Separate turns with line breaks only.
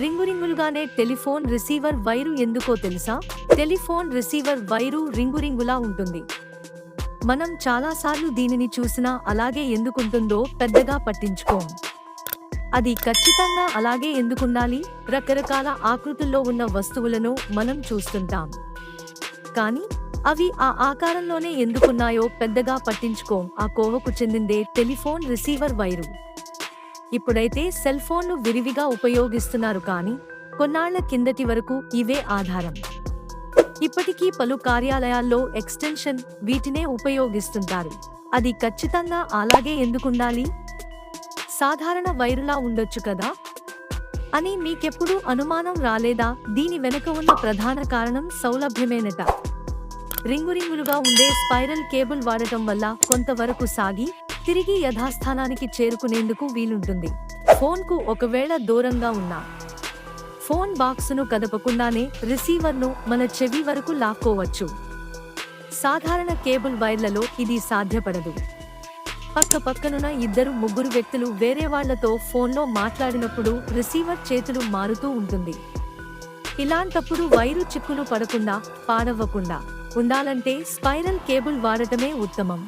రింగురింగులుగానే telephone receiver wire ఎందుకో తెలుసా? Telephone receiver wire రింగురింగులా ఉంటుంది. మనం చాలాసార్లు దీనిని చూసినా అలాగే ఎందుకుంటుందో పెద్దగా పట్టించుకోం. అది ఖచ్చితంగా అలాగే ఎందుకుండాలి? రకరకాల ఆకృతుల్లో ఉన్న వస్తువులను మనం చూస్తుంటాం, కానీ అవి ఆ ఆకారంలోనే ఎందుకున్నాయో పెద్దగా పట్టించుకోం. ఆ కోవకు చెందిందే టెలిఫోన్ రిసీవర్ వైరు. ఇప్పుడైతే సెల్ ఫోన్ను విరివిగా ఉపయోగిస్తున్నారు, కానీ కొన్నాళ్ల కిందటి వరకు ఇవే ఆధారం. ఇప్పటికీ పలు కార్యాలయాల్లో ఎక్స్టెన్షన్ వీటినే ఉపయోగిస్తుంటారు. అది ఖచ్చితంగా అలాగే ఎందుకుండాలి? సాధారణ వైరులా ఉండొచ్చు కదా అని మీకెప్పుడూ అనుమానం రాలేదా? దీని వెనుక ఉన్న ప్రధాన కారణం సౌలభ్యమేనట. రింగురింగులుగా ఉండే స్పైరల్ కేబుల్ వాడటం వల్ల కొంతవరకు సాగి తిరిగి యథాస్థానానికి చేరుకునేందుకు వీలుంటుంది. ఫోన్కు ఒకవేళ దూరంగా ఉన్నా ఫోన్ బాక్సును కదపకుండానే రిసీవర్ను మన చెవి వరకు లాక్కోవచ్చు. సాధారణ కేబుల్ వైర్లలో ఇది సాధ్యపడదు. పక్కనున్న 2-3 వ్యక్తులు వేరే వాళ్లతో ఫోన్లో మాట్లాడినప్పుడు రిసీవర్ చేతులు మారుతూ ఉంటుంది. ఇలాంటప్పుడు వైరు చిక్కులు పడకుండా, పాడవ్వకుండా ఉండాలంటే స్పైరల్ కేబుల్ వాడటమే ఉత్తమం.